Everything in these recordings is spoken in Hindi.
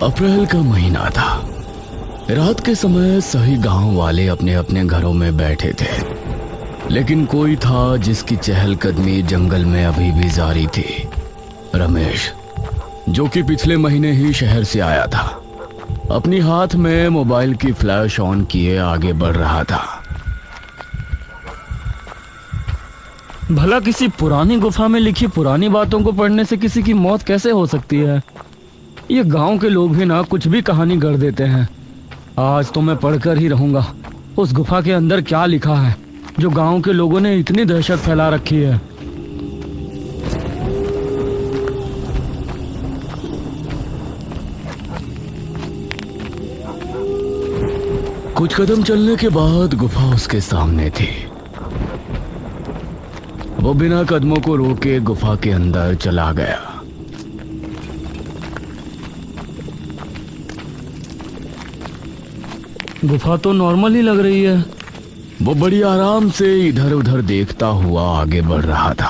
अप्रैल का महीना था। रात के समय सभी गांव वाले अपने अपने घरों में बैठे थे, लेकिन कोई था जिसकी चहलकदमी जंगल में अभी भी जारी थी। रमेश, जो कि पिछले महीने ही शहर से आया था, अपनी हाथ में मोबाइल की फ्लैश ऑन किए आगे बढ़ रहा था। भला किसी पुरानी गुफा में लिखी पुरानी बातों को पढ़ने से किसी की मौत कैसे हो सकती है? ये गांव के लोग भी ना कुछ भी कहानी गढ़ देते हैं। आज तो मैं पढ़कर ही रहूंगा उस गुफा के अंदर क्या लिखा है जो गांव के लोगों ने इतनी दहशत फैला रखी है। कुछ कदम चलने के बाद गुफा उसके सामने थी। वो बिना कदमों को रोके गुफा के अंदर चला गया। गुफा तो नॉर्मल ही लग रही है। वो बड़ी आराम से इधर उधर देखता हुआ आगे बढ़ रहा था।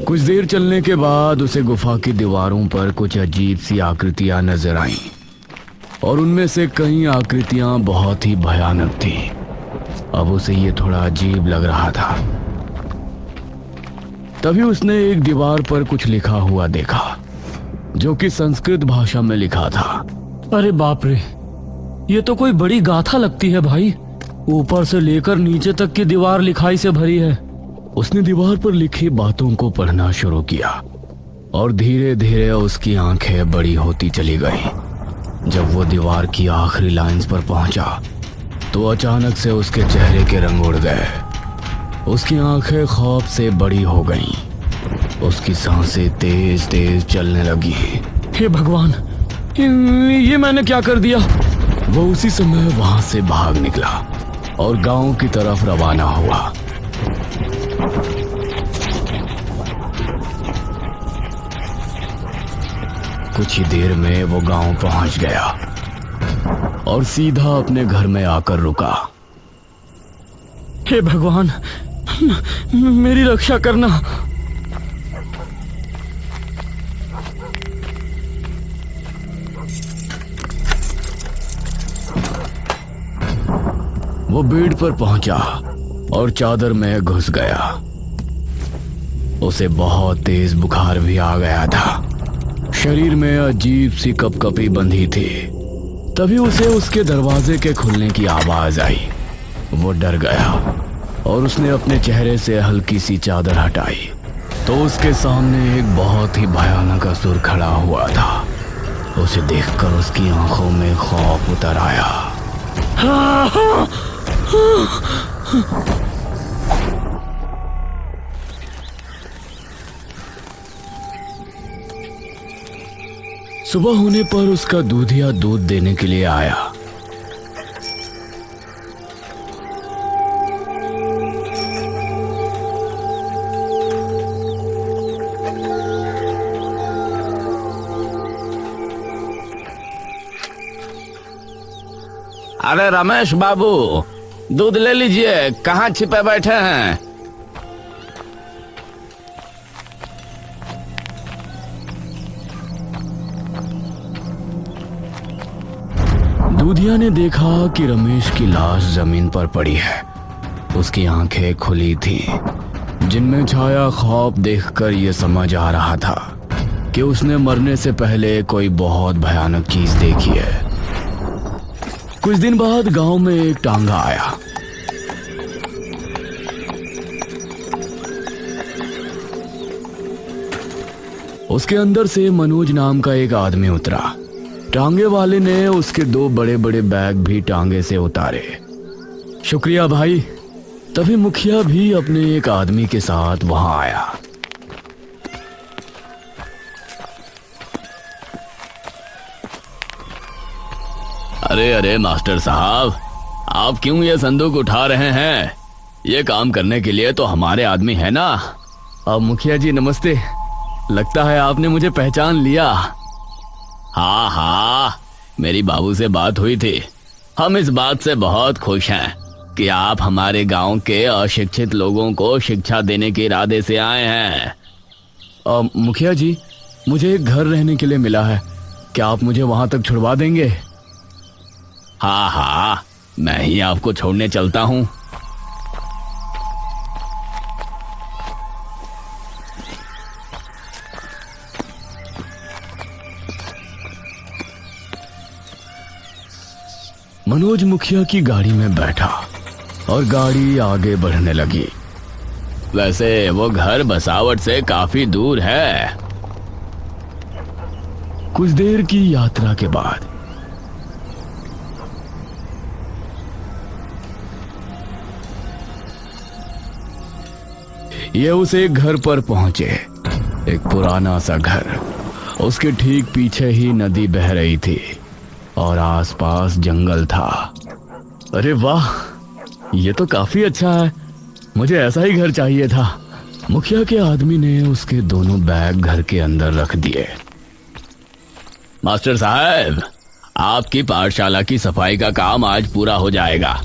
कुछ देर चलने के बाद उसे गुफा की दीवारों पर कुछ अजीब सी आकृतियां नजर आईं, और उनमें से कई आकृतियां बहुत ही भयानक थीं। अब उसे ये थोड़ा अजीब लग रहा था। तभी उसने एक दीवार पर कुछ लिखा हुआ देखा, जो कि संस्कृत भाषा में लिखा था। अरे बाप रे, ये तो कोई बड़ी गाथा लगती है भाई। ऊपर से लेकर नीचे तक की दीवार लिखाई से भरी है। उसने दीवार पर लिखी बातों को पढ़ना शुरू किया, और धीरे धीरे उसकी आंखें बड़ी होती चली गईं। जब वो दीवार की आखिरी लाइंस पर पहुंचा तो अचानक से उसके चेहरे के रंग उड़ गए। उसकी आंखें खौफ से बड़ी हो गईं। उसकी सांसें तेज तेज चलने लगी। हे भगवान, ये मैंने क्या कर दिया? वो उसी समय वहां से भाग निकला और गांव की तरफ रवाना हुआ। कुछ ही देर में वो गांव पहुंच गया और सीधा अपने घर में आकर रुका। हे भगवान, मेरी रक्षा करना। वो बेड पर पहुंचा और चादर में घुस गया। उसे बहुत तेज बुखार भी आ गया था। शरीर में अजीब सी कपकपी बंधी थी। तभी उसे उसके दरवाजे के खुलने की आवाज आई। वो डर गया और उसने अपने चेहरे से हल्की सी चादर हटाई तो उसके सामने एक बहुत ही भयानक असुर खड़ा हुआ था। उसे देखकर उसकी आंखों में खौफ उतर आया। सुबह होने पर उसका दूधिया दूध देने के लिए आया। अरे रमेश बाबू, दूध ले लीजिए। कहाँ छिपे बैठे हैं? दूधिया ने देखा कि रमेश की लाश जमीन पर पड़ी है। उसकी आंखें खुली थीं, जिनमें छाया खौफ देखकर यह समझ आ रहा था कि उसने मरने से पहले कोई बहुत भयानक चीज देखी है। कुछ दिन बाद गांव में एक टांगा आया। उसके अंदर से मनोज नाम का एक आदमी उतरा। टांगे वाले ने उसके 2 बड़े बड़े बैग भी टांगे से उतारे। शुक्रिया भाई। तभी मुखिया भी अपने एक आदमी के साथ वहां आया। अरे अरे मास्टर साहब, आप क्यों ये संदूक उठा रहे हैं? ये काम करने के लिए तो हमारे आदमी है ना। अब मुखिया जी नमस्ते। लगता है आपने मुझे पहचान लिया। हाँ हाँ, मेरी बाबू से बात हुई थी। हम इस बात से बहुत खुश हैं कि आप हमारे गांव के अशिक्षित लोगों को शिक्षा देने के इरादे से आए हैं। मुखिया जी, मुझे एक घर रहने के लिए मिला है, क्या आप मुझे वहां तक छुड़वा देंगे? हाँ हाँ, मैं ही आपको छोड़ने चलता हूँ। मनोज मुखिया की गाड़ी में बैठा और गाड़ी आगे बढ़ने लगी। वैसे वो घर बसावट से काफी दूर है। कुछ देर की यात्रा के बाद ये उस एक घर पर पहुंचे। एक पुराना सा घर, उसके ठीक पीछे ही नदी बह रही थी और आसपास जंगल था। अरे वाह, ये तो काफी अच्छा है, मुझे ऐसा ही घर चाहिए था। मुखिया के आदमी ने उसके दोनों बैग घर के अंदर रख दिए। मास्टर साहब, आपकी पाठशाला की सफाई का काम आज पूरा हो जाएगा।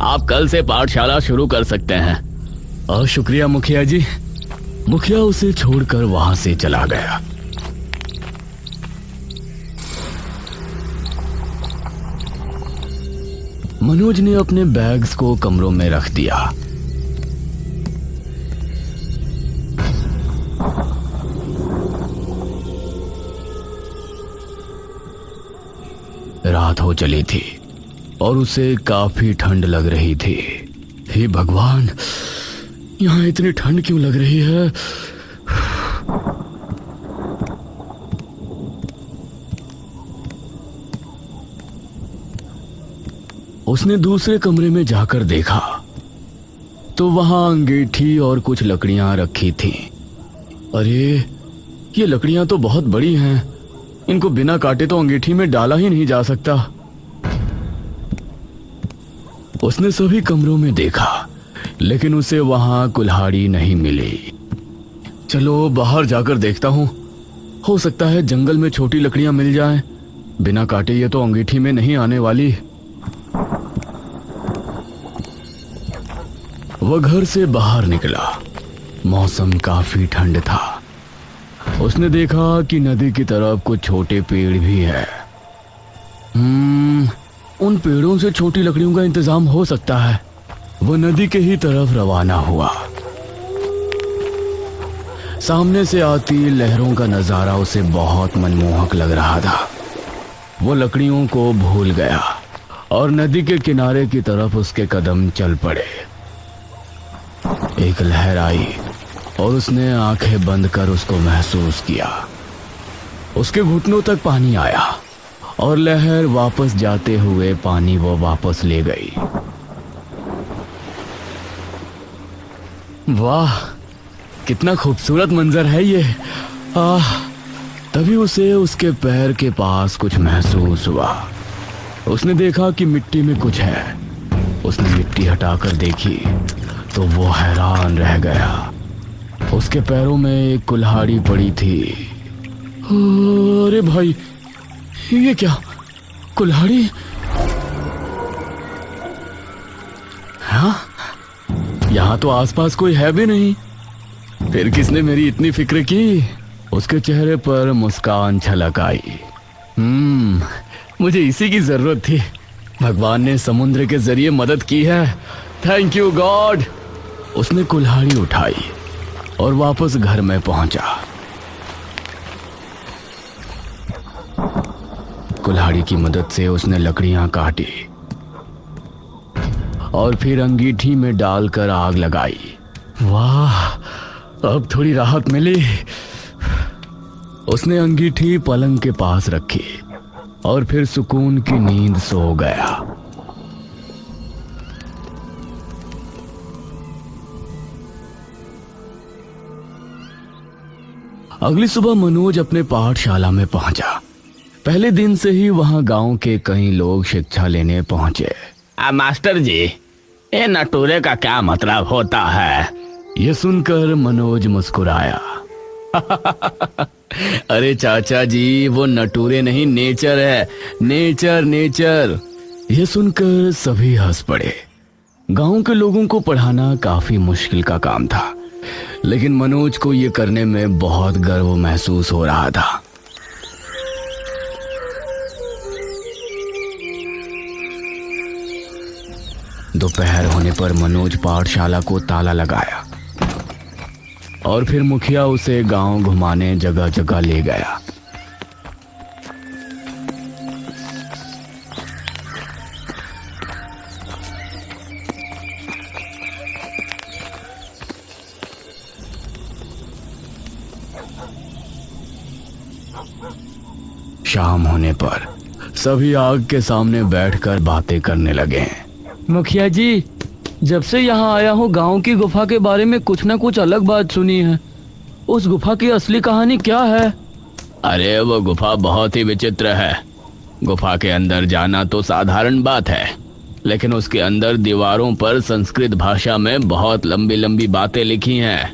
आप कल से पाठशाला शुरू कर सकते हैं। और शुक्रिया मुखिया जी। मुखिया उसे छोड़कर वहां से चला गया। मनोज ने अपने बैग्स को कमरों में रख दिया। रात हो चली थी और उसे काफी ठंड लग रही थी। हे भगवान, यहाँ इतनी ठंड क्यों लग रही है? उसने दूसरे कमरे में जाकर देखा तो वहां अंगीठी और कुछ लकड़ियां रखी थीं। अरे, ये लकड़ियां तो बहुत बड़ी हैं, इनको बिना काटे तो अंगीठी में डाला ही नहीं जा सकता। उसने सभी कमरों में देखा लेकिन उसे वहां कुल्हाड़ी नहीं मिली। चलो बाहर जाकर देखता हूं, हो सकता है जंगल में छोटी लकड़ियां मिल जाएं। बिना काटे ये तो अंगीठी में नहीं आने वाली। वह घर से बाहर निकला। मौसम काफी ठंड था। उसने देखा कि नदी की तरफ कुछ छोटे पेड़ भी है। उन पेड़ों से छोटी लकड़ियों का इंतजाम हो सकता है। वह नदी के ही तरफ रवाना हुआ। सामने से आती लहरों का नजारा उसे बहुत मनमोहक लग रहा था। वो लकड़ियों को भूल गया और नदी के किनारे की तरफ उसके कदम चल पड़े। एक लहर आई और उसने आंखें बंद कर उसको महसूस किया। उसके घुटनों तक पानी आया और लहर वापस जाते हुए पानी वो वापस ले गई। वाह, कितना खूबसूरत मंजर है ये। तभी उसे उसके पैर के पास कुछ महसूस हुआ। उसने देखा कि मिट्टी में कुछ है। उसने मिट्टी हटाकर देखी तो वो हैरान रह गया। उसके पैरों में एक कुल्हाड़ी पड़ी थी। अरे भाई, ये क्या? कुल्हाड़ी? हाँ, यहाँ तो आसपास कोई है भी नहीं। फिर किसने मेरी इतनी फिक्र की? उसके चेहरे पर मुस्कान छलक आई। मुझे इसी की जरूरत थी। भगवान ने समुद्र के जरिए मदद की है। Thank you God. उसने कुल्हाड़ी उठाई और वापस घर में पहुंचा। कुल्हाड़ी की मदद से उसने लकड़ियां काटी और फिर अंगीठी में डालकर आग लगाई। वाह, अब थोड़ी राहत मिली। उसने अंगीठी पलंग के पास रखी और फिर सुकून की नींद सो गया। अगली सुबह मनोज अपने पाठशाला में पहुंचा। पहले दिन से ही वहां गांव के कई लोग शिक्षा लेने पहुंचे। मास्टर जी, ये नटूरे का क्या मतलब होता है? ये सुनकर मनोज मुस्कुराया। अरे चाचा जी, वो नटूरे नहीं, नेचर है। Nature nature. यह सुनकर सभी हंस पड़े। गांव के लोगों को पढ़ाना काफी मुश्किल का काम था, लेकिन मनोज को यह करने में बहुत गर्व महसूस हो रहा था। दोपहर होने पर मनोज पाठशाला को ताला लगाया और फिर मुखिया उसे गांव घुमाने जगह जगह ले गया। शाम होने पर सभी आग के सामने बैठकर बातें करने लगे। मुखिया जी, जब से यहाँ आया हूँ गांव की गुफा के बारे में कुछ ना कुछ अलग बात सुनी है। उस गुफा की असली कहानी क्या है? अरे वो गुफा बहुत ही विचित्र है। गुफा के अंदर जाना तो साधारण बात है, लेकिन उसके अंदर दीवारों पर संस्कृत भाषा में बहुत लंबी लंबी बातें लिखी हैं।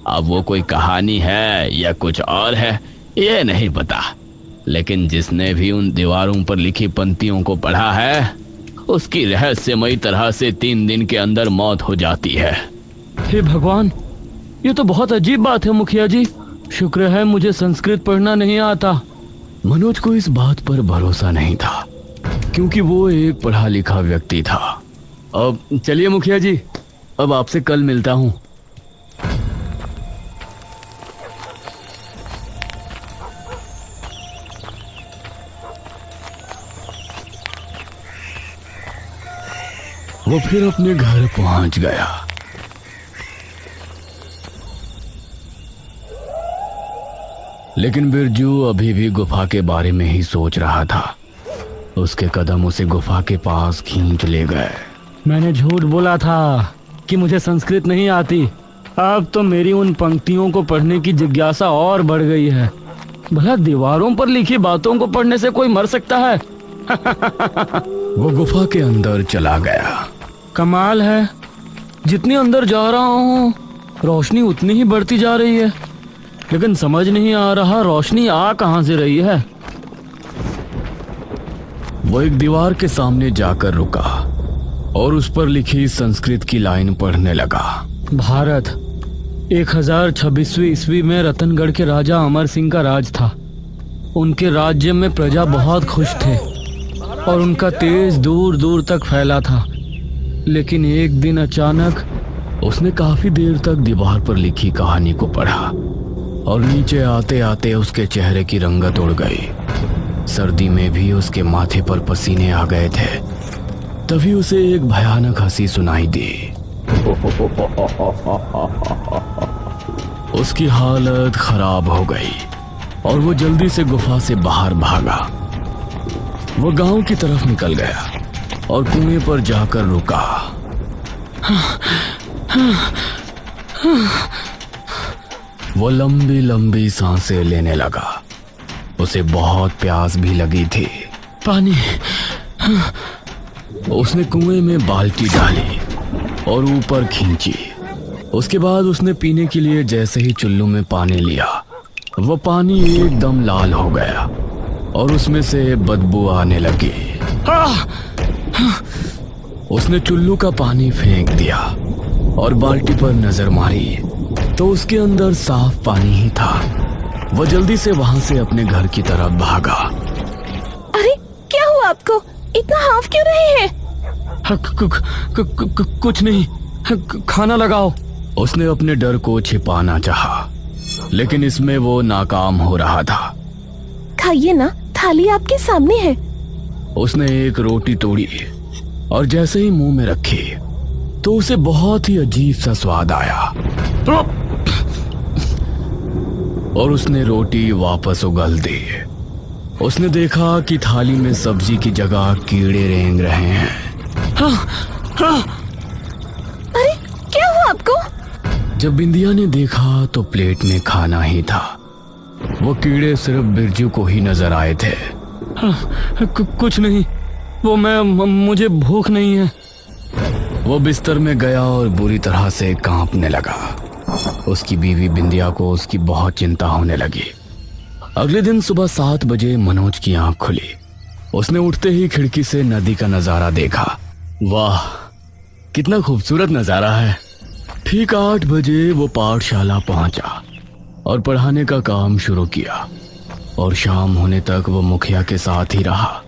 अब वो कोई कहानी है या कुछ और है ये नहीं पता, लेकिन जिसने भी उन दीवारों पर लिखी पंक्तियों को पढ़ा है उसकी रहस्यमयी तरह से 3 दिन के अंदर मौत हो जाती है। हे भगवान, ये तो बहुत अजीब बात है मुखिया जी। शुक्र है मुझे संस्कृत पढ़ना नहीं आता। मनोज को इस बात पर भरोसा नहीं था, क्योंकि वो एक पढ़ा लिखा व्यक्ति था। अब चलिए मुखिया जी, अब आपसे कल मिलता हूँ। वो फिर अपने घर पहुंच गया। लेकिन बिरजू अभी भी गुफा के बारे में ही सोच रहा था। उसके कदम उसे गुफा के पास खींच ले गए। मैंने झूठ बोला था कि मुझे संस्कृत नहीं आती। अब तो मेरी उन पंक्तियों को पढ़ने की जिज्ञासा और बढ़ गई है। भला दीवारों पर लिखी बातों को पढ़ने से कोई मर सकता है? वो गुफा के अंदर चला गया। कमाल है, जितनी अंदर जा रहा हूँ रोशनी उतनी ही बढ़ती जा रही है, लेकिन समझ नहीं आ रहा रोशनी आ कहाँ से रही है। वो एक दीवार के सामने जाकर रुका और उस पर लिखी संस्कृत की लाइन पढ़ने लगा। भारत 1026वीं ईस्वी में रतनगढ़ के राजा अमर सिंह का राज था। उनके राज्य में प्रजा बहुत खुश थे और उनका तेज दूर दूर तक फैला था। लेकिन एक दिन अचानक उसने काफी देर तक दीवार पर लिखी कहानी को पढ़ा और नीचे आते आते उसके चेहरे की रंगत उड़ गई। सर्दी में भी उसके माथे पर पसीने आ गए थे। तभी उसे एक भयानक हंसी सुनाई दी। उसकी हालत खराब हो गई और वो जल्दी से गुफा से बाहर भागा। वो गांव की तरफ निकल गया और कुएं पर जाकर रुका। वो लंबी लंबी सांसें लेने लगा। उसे बहुत प्यास भी लगी थी। पानी। उसने कुएं में बाल्टी डाली और ऊपर खींची। उसके बाद उसने पीने के लिए जैसे ही चुल्लू में पानी लिया, वो पानी एकदम लाल हो गया और उसमें से बदबू आने लगी। उसने चुल्लू का पानी फेंक दिया और बाल्टी पर नजर मारी तो उसके अंदर साफ पानी ही था। वो जल्दी से वहां से अपने घर की तरफ भागा। अरे क्या हुआ आपको? इतना हाफ क्यों रहे हैं? कुछ नहीं, खाना लगाओ। उसने अपने डर को छिपाना चाहा, लेकिन इसमें वो नाकाम हो रहा था। खाइए ना, थाली आपके सामने है। उसने एक रोटी तोड़ी और जैसे ही मुंह में रखी तो उसे बहुत ही अजीब सा स्वाद आया और उसने रोटी वापस उगल दी। उसने देखा कि थाली में सब्जी की जगह कीड़े रेंग रहे हैं। अरे क्या हुआ आपको? जब बिंदिया ने देखा तो प्लेट में खाना ही था। वो कीड़े सिर्फ बिरजू को ही नजर आए थे। कुछ नहीं, वो मुझे भूख नहीं है। वो बिस्तर में गया और बुरी तरह से कांपने लगा। उसकी बीवी बिंदिया को उसकी बहुत चिंता होने लगी। अगले दिन सुबह 7 बजे मनोज की आंख खुली। उसने उठते ही खिड़की से नदी का नजारा देखा। वाह, कितना खूबसूरत नजारा है। ठीक 8 बजे वो पाठशाला पहुंचा और पढ़ाने का काम शुरू किया और शाम होने तक वो मुखिया के साथ ही रहा।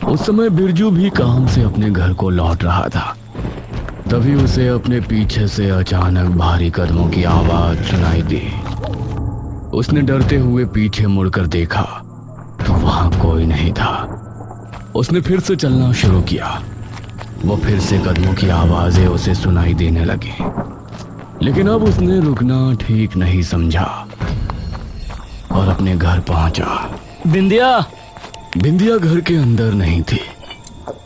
उस समय बिरजू भी काम से अपने घर को लौट रहा था। तभी उसे अपने पीछे से अचानक भारी कदमों की आवाज सुनाई दी। उसने डरते हुए पीछे मुड़कर देखा तो वहां कोई नहीं था। उसने फिर से चलना शुरू किया। वो फिर से कदमों की आवाजें उसे सुनाई देने लगी, लेकिन अब उसने रुकना ठीक नहीं समझा और अपने घर पहुंचा। बिंदिया, बिंदिया घर के अंदर नहीं थी।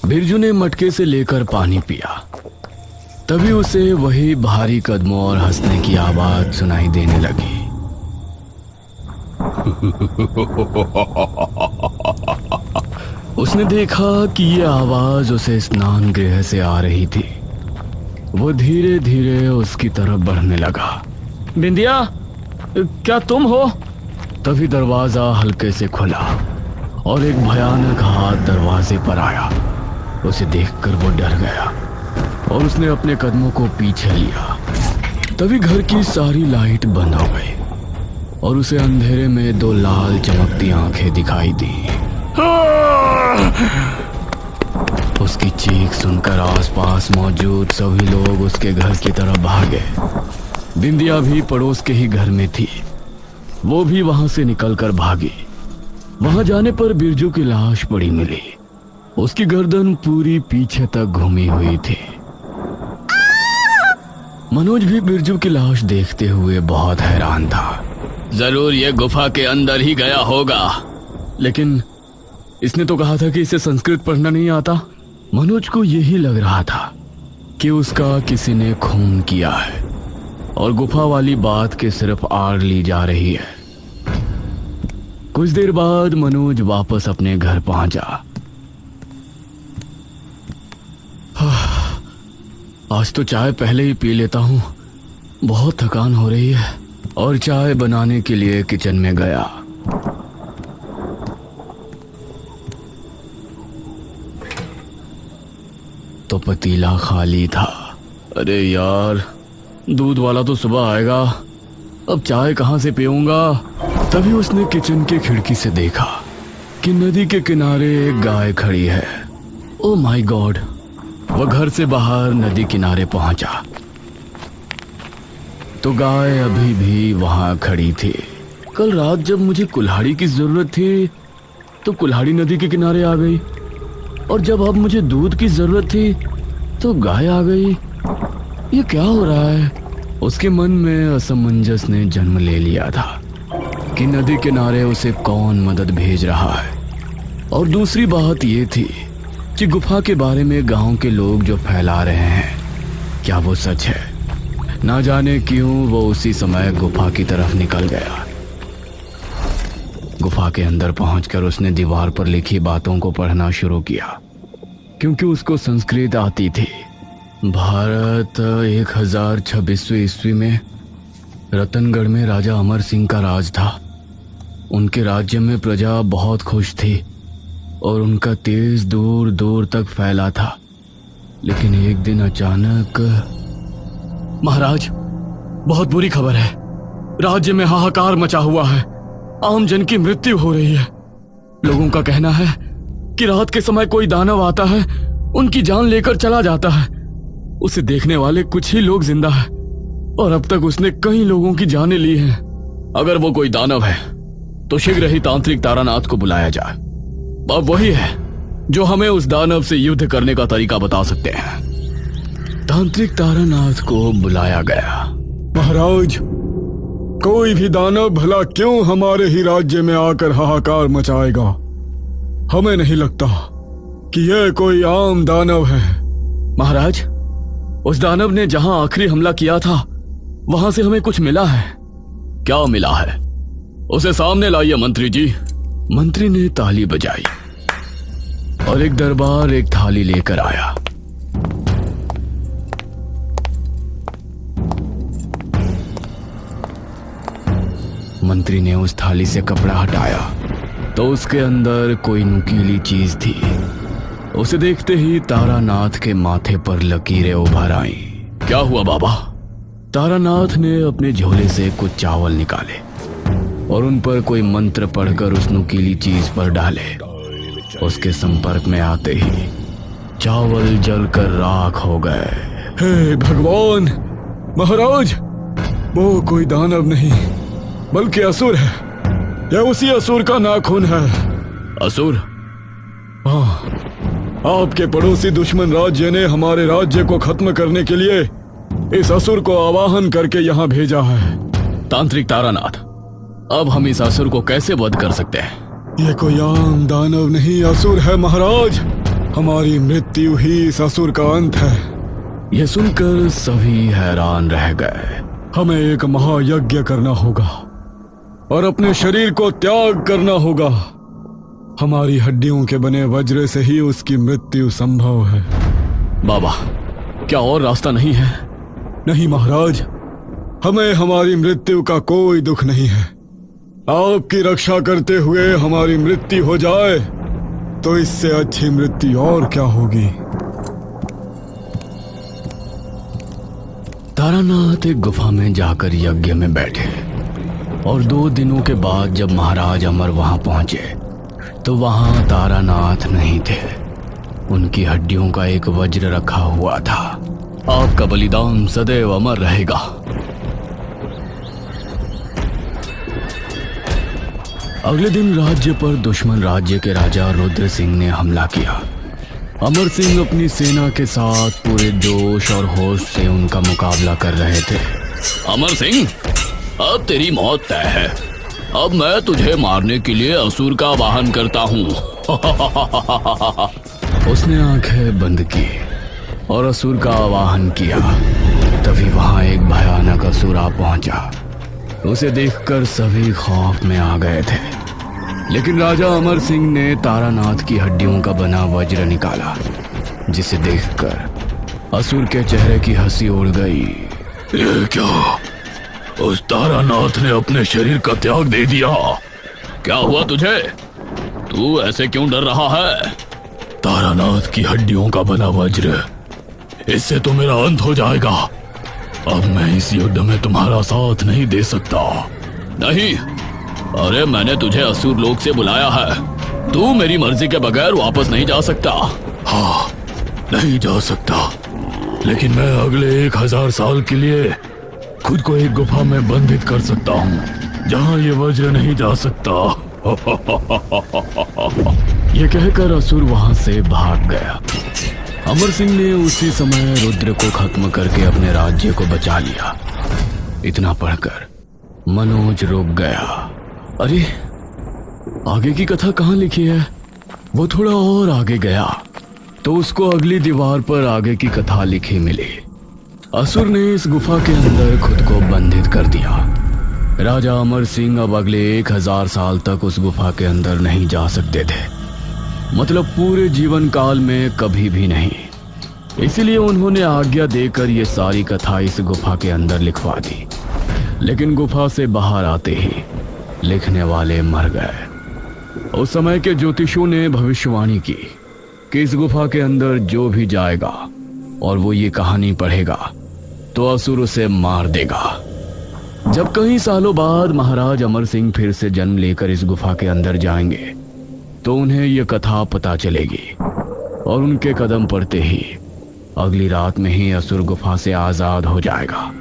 बिरजू ने मटके से लेकर पानी पिया। तभी उसे वही भारी कदमों और हंसने की आवाज सुनाई देने लगी। उसने देखा कि ये आवाज उसे स्नान गृह से आ रही थी। वो धीरे धीरे उसकी तरफ बढ़ने लगा। बिंदिया, क्या तुम हो? तभी दरवाजा हल्के से खुला और एक भयानक हाथ दरवाजे पर आया। उसे देखकर वो डर गया और उसने अपने कदमों को पीछे लिया। तभी घर की सारी लाइट बंद हो गई और उसे अंधेरे में 2 लाल चमकती आंखें दिखाई दी। उसकी चीख सुनकर आसपास मौजूद सभी लोग उसके घर की तरफ भागे। बिंदिया भी पड़ोस के ही घर में थी। वो भी वहां से निकलकर भागी। वहां जाने पर बिरजू की लाश पड़ी मिली। उसकी गर्दन पूरी पीछे तक घूमी हुई थी। मनोज भी बिरजू की लाश देखते हुए बहुत हैरान था। जरूर ये गुफा के अंदर ही गया होगा। लेकिन इसने तो कहा था कि इसे संस्कृत पढ़ना नहीं आता। मनोज को यही लग रहा था कि उसका किसी ने खून किया है और गुफा वाली बात के सिर्फ आड़ ली जा रही है। कुछ देर बाद मनोज वापस अपने घर पहुंचा। आज तो चाय पहले ही पी लेता हूँ, बहुत थकान हो रही है। और चाय बनाने के लिए किचन में गया। तो पतीला खाली था। अरे यार, दूध वाला तो सुबह आएगा, अब चाय कहाँ से पीऊंगा। तभी उसने किचन के खिड़की से देखा कि नदी के किनारे एक गाय खड़ी है। Oh my God! वह घर से बाहर नदी किनारे पहुंचा तो गाय अभी भी वहां खड़ी थी। कल रात जब मुझे कुल्हाड़ी की जरूरत थी तो कुल्हाड़ी नदी के किनारे आ गई, और जब अब मुझे दूध की जरूरत थी तो गाय आ गई। ये क्या हो रहा है? उसके मन में असमंजस ने जन्म ले लिया था कि नदी किनारे उसे कौन मदद भेज रहा है। और दूसरी बात ये थी कि गुफा के बारे में गांव के लोग जो फैला रहे हैं, क्या वो सच है? ना जाने क्यों वो उसी समय गुफा की तरफ निकल गया। गुफा के अंदर पहुंचकर उसने दीवार पर लिखी बातों को पढ़ना शुरू किया, क्योंकि उसको संस्कृत आती थी। भारत 1026वीं ईस्वी में रतनगढ़ में राजा अमर सिंह का राज था। उनके राज्य में प्रजा बहुत खुश थी और उनका तेज दूर दूर तक फैला था। लेकिन एक दिन अचानक, महाराज, बहुत बुरी खबर है। राज्य में हाहाकार मचा हुआ है। आम जन की मृत्यु हो रही है। लोगों का कहना है कि रात के समय कोई दानव आता है, उनकी जान लेकर चला जाता है। उसे देखने वाले कुछ ही लोग जिंदा हैं और अब तक उसने कई लोगों की जानें ली हैं। अगर वो कोई दानव है तो शीघ्र ही तांत्रिक तारानाथ को बुलाया जाए। अब वही है जो हमें उस दानव से युद्ध करने का तरीका बता सकते हैं। तांत्रिक तारानाथ को बुलाया गया। महाराज, कोई भी दानव भला क्यों हमारे ही राज्य में आकर हाहाकार मचाएगा? हमें नहीं लगता कि यह कोई आम दानव है। महाराज, उस दानव ने जहां आखिरी हमला किया था वहां से हमें कुछ मिला है। क्या मिला है? उसे सामने लाइए मंत्री जी। मंत्री ने ताली बजाई और एक दरबार एक थाली लेकर आया। मंत्री ने उस थाली से कपड़ा हटाया तो उसके अंदर कोई नुकीली चीज थी। उसे देखते ही तारानाथ के माथे पर लकीरें उभर आईं। क्या हुआ बाबा? तारानाथ ने अपने झोले से कुछ चावल निकाले और उन पर कोई मंत्र पढ़कर उस नुकीली चीज पर डाले। उसके संपर्क में आते ही चावल जलकर राख हो गए। हे भगवान! महाराज, वो कोई दानव नहीं बल्कि असुर है। यह उसी असुर का नाखून है। असुर? हाँ, आपके पड़ोसी दुश्मन राज्य ने हमारे राज्य को खत्म करने के लिए इस असुर को आवाहन करके यहाँ भेजा है। तांत्रिक तारानाथ, अब हम इस असुर को कैसे वध कर सकते हैं? ये कोई आम दानव नहीं, असुर है महाराज। हमारी मृत्यु ही इस असुर का अंत है। यह सुनकर सभी हैरान रह गए। हमें एक महायज्ञ करना होगा और अपने शरीर को त्याग करना होगा। हमारी हड्डियों के बने वज्र से ही उसकी मृत्यु संभव है। बाबा, क्या और रास्ता नहीं है? नहीं महाराज, हमें हमारी मृत्यु का कोई दुख नहीं है। आपकी रक्षा करते हुए हमारी मृत्यु हो जाए तो इससे अच्छी मृत्यु और क्या होगी। तारानाथ एक गुफा में जाकर यज्ञ में बैठे और 2 दिनों के बाद जब महाराज अमर वहां पहुंचे तो वहां तारानाथ नहीं थे। उनकी हड्डियों का एक वज्र रखा हुआ था। आपका बलिदान सदैव अमर रहेगा। अगले दिन राज्य पर दुश्मन राज्य के राजा रुद्र सिंह ने हमला किया। अमर सिंह अपनी सेना के साथ पूरे जोश और होश से उनका मुकाबला कर रहे थे। अमर सिंह, अब तेरी मौत तय है। अब मैं तुझे मारने के लिए असुर का वाहन करता हूँ। उसने आंखें बंद की और असुर का आवाहन किया। तभी वहां एक भयानक असुर आ पहुंचा। उसे देखकर सभी खौफ में आ गए थे, लेकिन राजा अमर सिंह ने तारानाथ की हड्डियों का बना वज्र निकाला, जिसे देखकर असुर के चेहरे की हंसी उड़ गई। ये क्या? उस तारानाथ ने अपने शरीर का त्याग दे दिया। क्या हुआ तुझे? तू ऐसे क्यों डर रहा है? तारानाथ की हड्डियों का बना वज्र, इससे तो मेरा अंत हो जाएगा। अब मैं इस युद्ध में तुम्हारा साथ नहीं दे सकता। नहीं, अरे मैंने तुझे असुर लोक से बुलाया है। तू मेरी मर्जी के बगैर वापस नहीं जा सकता। हाँ, नहीं जा सकता, लेकिन मैं अगले 1000 साल के लिए खुद को एक गुफा में बंधित कर सकता हूँ, जहाँ ये वज्र नहीं जा सकता। ये कहकर असुर वहां से भाग गया। अमर सिंह ने उसी समय रुद्र को खत्म करके अपने राज्य को बचा लिया। इतना पढ़कर मनोज रुक गया। अरे, आगे की कथा कहाँ लिखी है? वो थोड़ा और आगे गया तो उसको अगली दीवार पर आगे की कथा लिखी मिली। असुर ने इस गुफा के अंदर खुद को बंधित कर दिया। राजा अमर सिंह अब अगले 1000 साल तक उस गुफा के अंदर नहीं जा सकते थे, मतलब पूरे जीवन काल में कभी भी नहीं। इसीलिए उन्होंने आज्ञा देकर ये सारी कथा इस गुफा के अंदर लिखवा दी। लेकिन गुफा से बाहर आते ही लिखने वाले मर गए। उस समय के ज्योतिषों ने भविष्यवाणी की कि इस गुफा के अंदर जो भी जाएगा और वो ये कहानी पढ़ेगा तो असुर उसे मार देगा। जब कई सालों बाद महाराज अमर सिंह फिर से जन्म लेकर इस गुफा के अंदर जाएंगे तो उन्हें यह कथा पता चलेगी और उनके कदम पड़ते ही अगली रात में ही असुर गुफा से आजाद हो जाएगा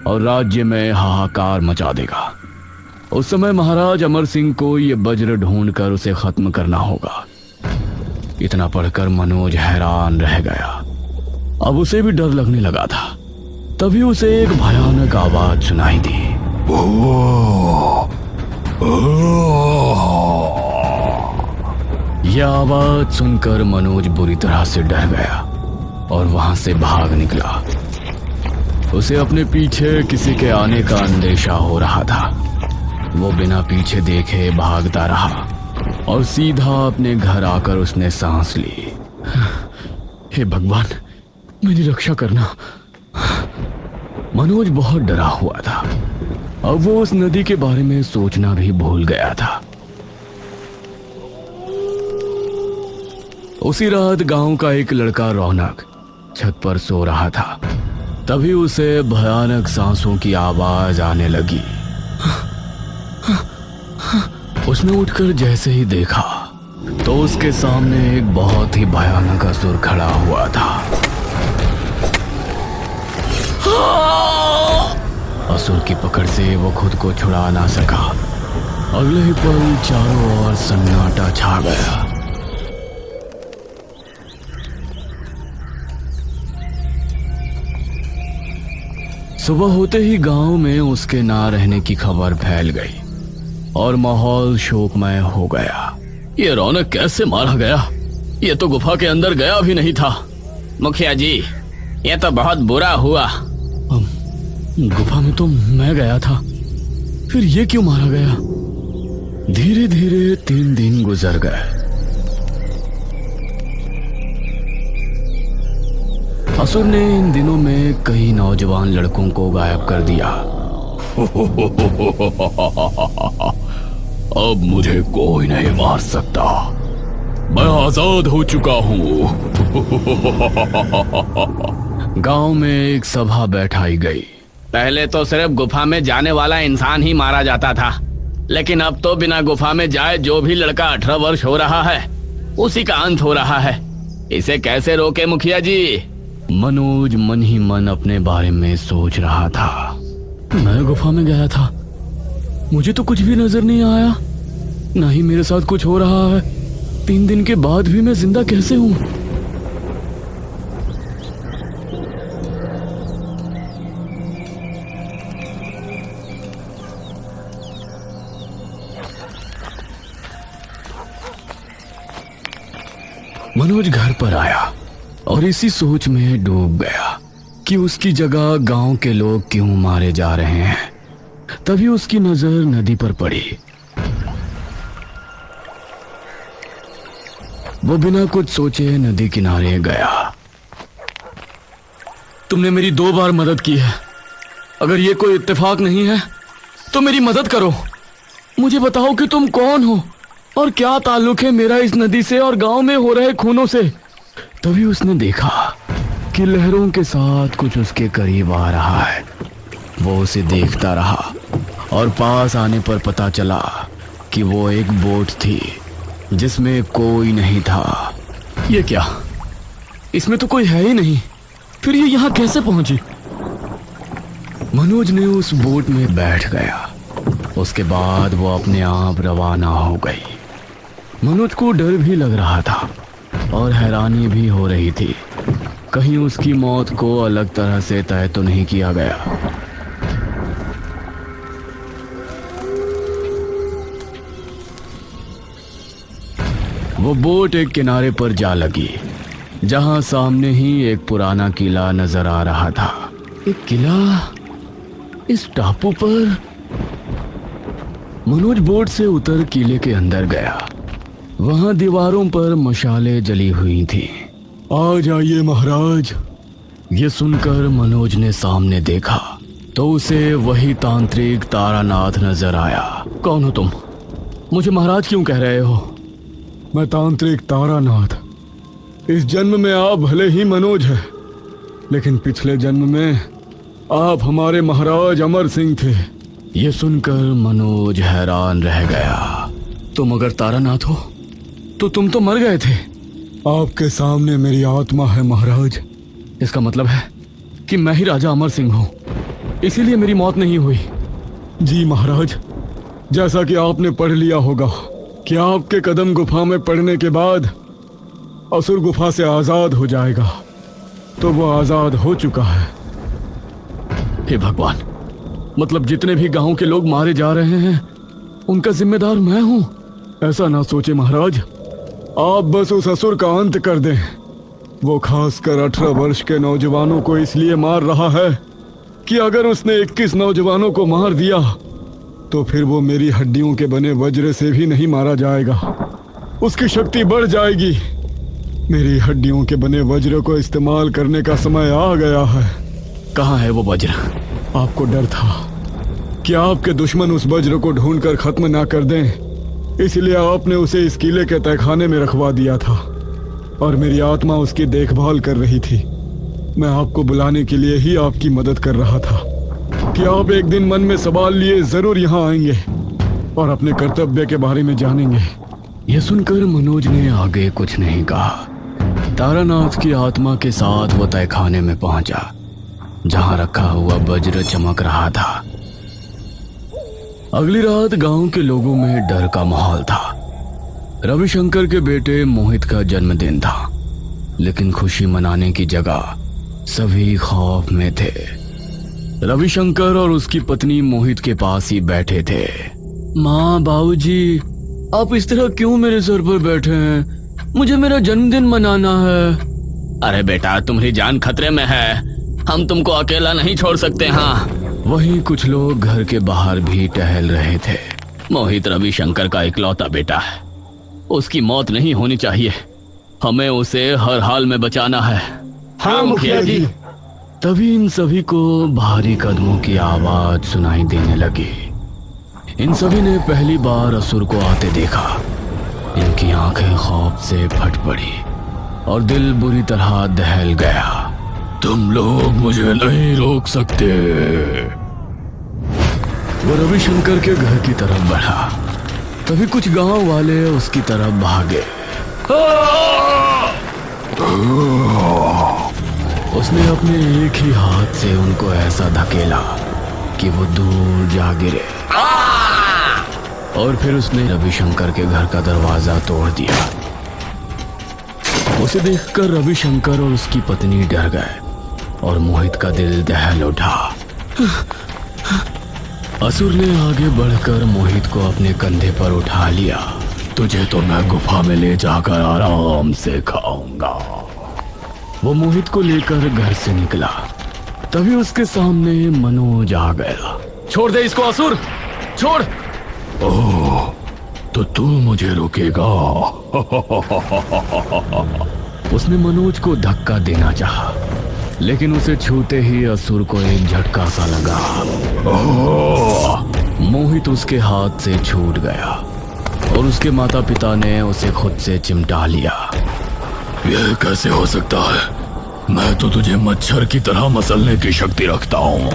और राज्य में हाहाकार मचा देगा। उस समय महाराज अमर सिंह को ये वज्र ढूंढकर उसे खत्म करना होगा। इतना पढ़कर मनोज हैरान रह गया। अब उसे भी डर लगने लगा था। तभी उसे एक भयानक आवाज सुनाई दी। यह आवाज सुनकर मनोज बुरी तरह से डर गया और वहां से भाग निकला। उसे अपने पीछे किसी के आने का अंदेशा हो रहा था। वो बिना पीछे देखे भागता रहा और सीधा अपने घर आकर उसने सांस ली। हे भगवान, मेरी रक्षा करना। मनोज बहुत डरा हुआ था। अब वो उस नदी के बारे में सोचना भी भूल गया था। उसी रात गांव का एक लड़का रौनक छत पर सो रहा था। तभी उसे भयानक सांसों की आवाज आने लगी। उसने उठकर जैसे ही देखा तो उसके सामने एक बहुत ही भयानक असुर खड़ा हुआ था। असुर की पकड़ से वो खुद को छुड़ा ना सका। अगले ही पल चारों ओर सन्नाटा छा गया। सुबह होते ही गांव में उसके ना रहने की खबर फैल गई और माहौल शोकमय हो गया। ये रौनक कैसे मारा गया? ये तो गुफा के अंदर गया भी नहीं था। मुखिया जी, ये तो बहुत बुरा हुआ। गुफा में तो मैं गया था, फिर ये क्यों मारा गया? धीरे धीरे 3 दिन गुजर गए। असुर ने इन दिनों में कई नौजवान लड़कों को गायब कर दिया। अब मुझे कोई नहीं मार सकता, मैं आजाद हो चुका हूँ। गांव में एक सभा बैठाई गई। पहले तो सिर्फ गुफा में जाने वाला इंसान ही मारा जाता था, लेकिन अब तो बिना गुफा में जाए जो भी लड़का 18 वर्ष हो रहा है उसी का अंत हो रहा है। इसे कैसे रोके मुखिया जी? मनोज मन ही मन अपने बारे में सोच रहा था। मैं गुफा में गया था, मुझे तो कुछ भी नजर नहीं आया, ना ही मेरे साथ कुछ हो रहा है। 3 दिन के बाद भी मैं जिंदा कैसे हूं? मनोज घर पर आया और इसी सोच में डूब गया कि उसकी जगह गांव के लोग क्यों मारे जा रहे हैं। तभी उसकी नजर नदी पर पड़ी। वो बिना कुछ सोचे नदी किनारे गया। तुमने मेरी 2 बार मदद की है, अगर ये कोई इत्तेफाक नहीं है तो मेरी मदद करो। मुझे बताओ कि तुम कौन हो और क्या ताल्लुक है मेरा इस नदी से और गांव में हो रहे खूनों से। तभी उसने देखा कि लहरों के साथ कुछ उसके करीब आ रहा है। वो उसे देखता रहा और पास आने पर पता चला कि वो एक बोट थी जिसमें कोई नहीं था। ये क्या? इसमें तो कोई है ही नहीं, फिर ये यहाँ कैसे पहुंची? मनोज ने उस बोट में बैठ गया। उसके बाद वो अपने आप रवाना हो गई। मनोज को डर भी लग रहा था और हैरानी भी हो रही थी, कहीं उसकी मौत को अलग तरह से तय तो नहीं किया गया। वो बोट एक किनारे पर जा लगी जहां सामने ही एक पुराना किला नजर आ रहा था। एक किला इस टापू पर? मनोज बोट से उतर किले के अंदर गया। वहां दीवारों पर मशालें जली हुई थी। आ जाइए महाराज। ये सुनकर मनोज ने सामने देखा तो उसे वही तांत्रिक तारानाथ नजर आया। कौन हो तुम? मुझे महाराज क्यों कह रहे हो? मैं तांत्रिक तारानाथ। इस जन्म में आप भले ही मनोज हैं, लेकिन पिछले जन्म में आप हमारे महाराज अमर सिंह थे। ये सुनकर मनोज हैरान रह गया। तुम अगर तारानाथ हो तो तुम तो मर गए थे। आपके सामने मेरी आत्मा है महाराज। इसका मतलब है कि मैं ही राजा अमर सिंह हूँ, इसीलिए मेरी मौत नहीं हुई। जी महाराज, जैसा कि आपने पढ़ लिया होगा कि आपके कदम गुफा में पड़ने के बाद असुर गुफा से आजाद हो जाएगा, तो वो आजाद हो चुका है। हे भगवान, मतलब जितने भी गांव के लोग मारे जा रहे हैं उनका जिम्मेदार मैं हूँ? ऐसा ना सोचे महाराज, आप बस उस असुर का अंत कर दें। वो खासकर 18 वर्ष के नौजवानों को इसलिए मार रहा है कि अगर उसने 21 नौजवानों को मार दिया तो फिर वो मेरी हड्डियों के बने वज्र से भी नहीं मारा जाएगा। उसकी शक्ति बढ़ जाएगी। मेरी हड्डियों के बने वज्र को इस्तेमाल करने का समय आ गया है। कहाँ है वो वज्र? आपको डर था कि आपके दुश्मन उस वज्र को ढूंढकर खत्म ना कर दें, इसलिए आपने उसे इस किले के तहखाने में रखवा दिया था। और मेरी आत्मा उसकी देखभाल कर रही थी। मैं आपको बुलाने के लिए ही आपकी मदद कर रहा था कि आप एक दिन मन में सवाल लिए जरूर यहाँ आएंगे और अपने कर्तव्य के बारे में जानेंगे। यह सुनकर मनोज ने आगे कुछ नहीं कहा। तारानाथ की आत्मा के साथ वो तहखाने में पहुंचा जहां रखा हुआ वज्र चमक रहा था। अगली रात गांव के लोगों में डर का माहौल था। रविशंकर के बेटे मोहित का जन्मदिन था, लेकिन खुशी मनाने की जगह सभी खौफ में थे। रविशंकर और उसकी पत्नी मोहित के पास ही बैठे थे। माँ, बाबूजी, आप इस तरह क्यों मेरे सर पर बैठे हैं? मुझे मेरा जन्मदिन मनाना है। अरे बेटा, तुम्हारी जान खतरे में है, हम तुमको अकेला नहीं छोड़ सकते। हाँ, वहीं कुछ लोग घर के बाहर भी टहल रहे थे। मोहित रविशंकर का इकलौता बेटा है, उसकी मौत नहीं होनी चाहिए। हमें उसे हर हाल में बचाना है। हाँ मुखिया जी। तभी इन सभी को भारी कदमों की आवाज सुनाई देने लगी। इन सभी ने पहली बार असुर को आते देखा। इनकी आंखें खौफ से फट पड़ी और दिल बुरी तरह दहल गया। तुम लोग मुझे नहीं रोक सकते। वो रविशंकर के घर की तरफ बढ़ा। तभी कुछ गांव वाले उसकी तरफ भागे। उसने अपने एक ही हाथ से उनको ऐसा धकेला कि वो दूर जा गिरे और फिर उसने रविशंकर के घर का दरवाजा तोड़ दिया। उसे देखकर रविशंकर और उसकी पत्नी डर गए और मोहित का दिल दहल उठा। असुर ने आगे बढ़कर मोहित को अपने कंधे पर उठा लिया। तुझे तो मैं गुफा में ले जाकर आराम से खाऊंगा। वो मोहित को लेकर घर से निकला। तभी उसके सामने मनोज आ गया। छोड़ दे इसको असुर, छोड़। ओह, तो तू मुझे रोकेगा? उसने मनोज को धक्का देना चाहा, लेकिन उसे छूते ही असुर को एक झटका सा लगा। मोहित उसके हाथ से छूट गया और उसके माता पिता ने उसे खुद से चिमटा लिया। यह कैसे हो सकता है? मैं तो तुझे मच्छर की तरह मसलने की शक्ति रखता हूँ।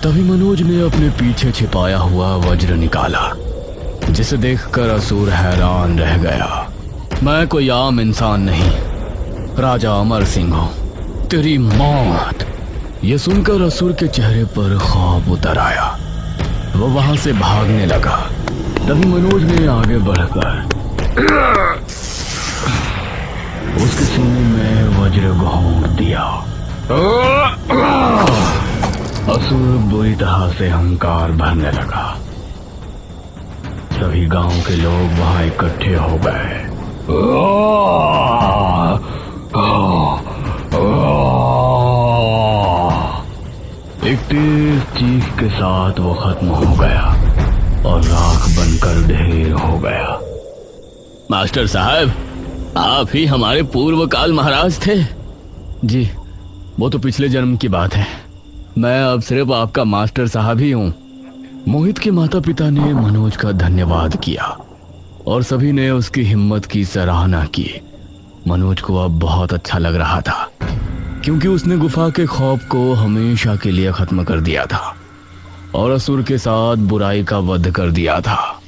तभी मनोज ने अपने पीछे छिपाया हुआ वज्र निकाला, जिसे देखकर असुर हैरान रह गया। मैं कोई आम इंसान नहीं, राजा अमर सिंह हूँ। तेरी मौत। यह सुनकर असुर के चेहरे पर खौफ उतर आया। वो वहां से भागने लगा। तभी मनोज ने आगे बढ़कर उसके सीने में वज्र घोंट दिया। असुर बुरी तरह से अहंकार भरने लगा। सभी गांव के लोग वहां इकट्ठे हो गए। एक तेज चीख के साथ वो खत्म हो गया और राख बनकर ढेर हो गया। मास्टर साहब, आप ही हमारे पूर्व काल महाराज थे? जी, वो तो पिछले जन्म की बात है। मैं अब सिर्फ आपका मास्टर साहब ही हूँ। मोहित के माता पिता ने मनोज का धन्यवाद किया और सभी ने उसकी हिम्मत की सराहना की। मनोज को अब बहुत अच्छा लग रहा था, क्योंकि उसने गुफा के खौफ को हमेशा के लिए खत्म कर दिया था और असुर के साथ बुराई का वध कर दिया था।